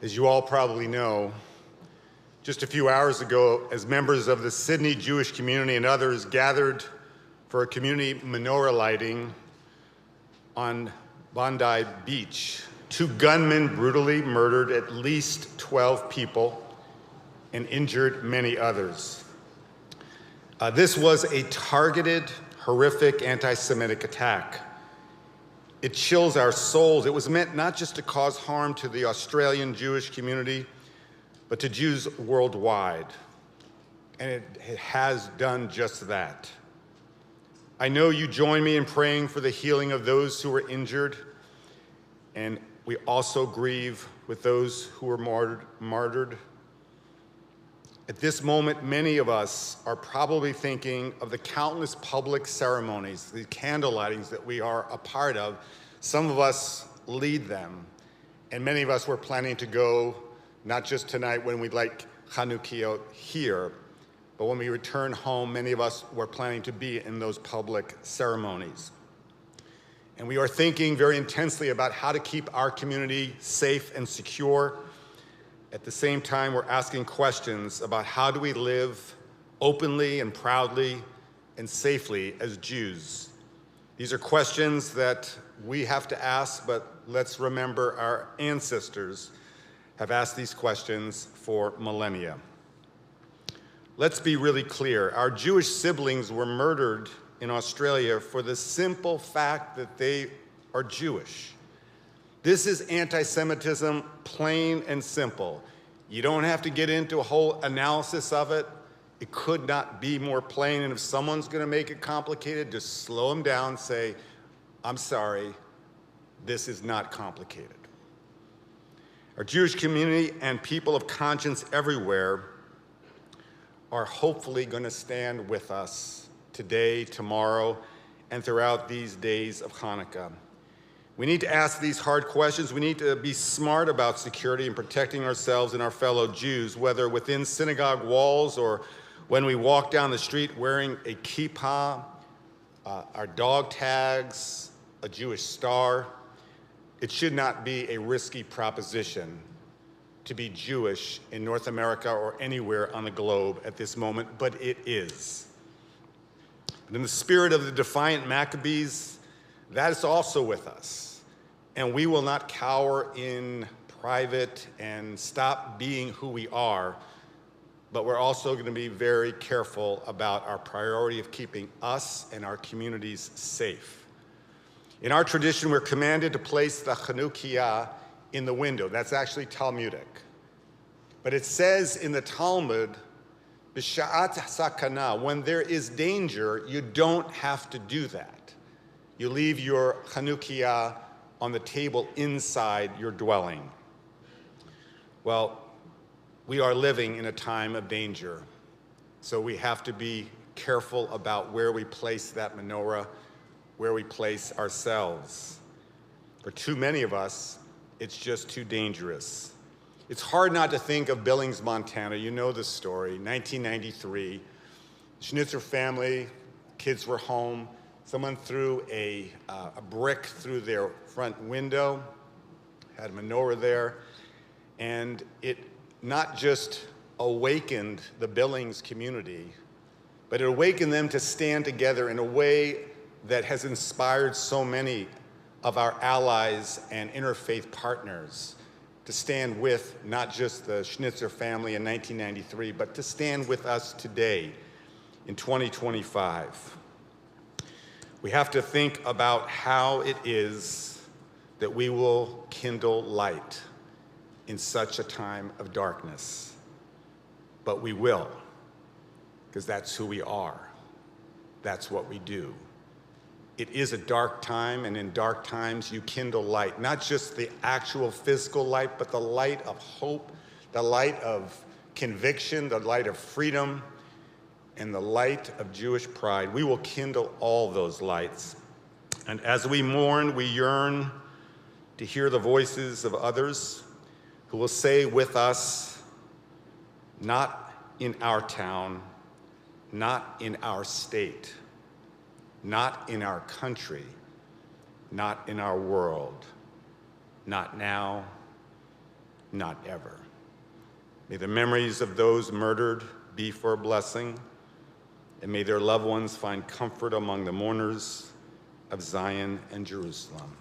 As you all probably know, just a few hours ago, as members of the Sydney Jewish community and others gathered for a community menorah lighting on Bondi Beach, 2 gunmen brutally murdered at least 12 people and injured many others. This was a targeted, horrific anti-Semitic attack. It chills our souls. It was meant not just to cause harm to the Australian Jewish community, but to Jews worldwide. And it has done just that. I know you join me in praying for the healing of those who were injured, and we also grieve with those who were martyred. At this moment, many of us are probably thinking of the countless public ceremonies, the candle lightings that we are a part of. Some of us lead them, and many of us were planning to go, not just tonight when we light Hanukkah here, but when we return home, many of us were planning to be in those public ceremonies. And we are thinking very intensely about how to keep our community safe and secure. At the same time, we're asking questions about how do we live openly and proudly and safely as Jews. These are questions that we have to ask, but let's remember our ancestors have asked these questions for millennia. Let's be really clear. Our Jewish siblings were murdered in Australia for the simple fact that they are Jewish. This is anti-Semitism, plain and simple. You don't have to get into a whole analysis of it. It could not be more plain, and if someone's going to make it complicated, just slow them down, say, I'm sorry, this is not complicated. Our Jewish community and people of conscience everywhere are hopefully going to stand with us today, tomorrow, and throughout these days of Hanukkah. We need to ask these hard questions. We need to be smart about security and protecting ourselves and our fellow Jews, whether within synagogue walls or when we walk down the street wearing a kippah, our dog tags, a Jewish star. It should not be a risky proposition to be Jewish in North America or anywhere on the globe at this moment, but it is. But in the spirit of the defiant Maccabees, that is also with us. And we will not cower in private and stop being who we are, but we're also going to be very careful about our priority of keeping us and our communities safe. In our tradition, we're commanded to place the Chanukiah in the window. That's actually Talmudic. But it says in the Talmud, B'sha'at sakana, when there is danger, you don't have to do that. You leave your Chanukiah on the table inside your dwelling. Well, we are living in a time of danger, so we have to be careful about where we place that menorah, where we place ourselves. For too many of us, it's just too dangerous. It's hard not to think of Billings, Montana. You know the story, 1993. Schnitzer family, kids were home. Someone threw a brick through their front window, had a menorah there, and it not just awakened the Billings community, but it awakened them to stand together in a way that has inspired so many of our allies and interfaith partners to stand with not just the Schnitzer family in 1993, but to stand with us today in 2025. We have to think about how it is that we will kindle light in such a time of darkness. But we will, because that's who we are. That's what we do. It is a dark time, and in dark times you kindle light, not just the actual physical light, but the light of hope, the light of conviction, the light of freedom, and the light of Jewish pride. We will kindle all those lights. And as we mourn, we yearn to hear the voices of others who will say with us, not in our town, not in our state, not in our country, not in our world, not now, not ever. May the memories of those murdered be for a blessing, and may their loved ones find comfort among the mourners of Zion and Jerusalem.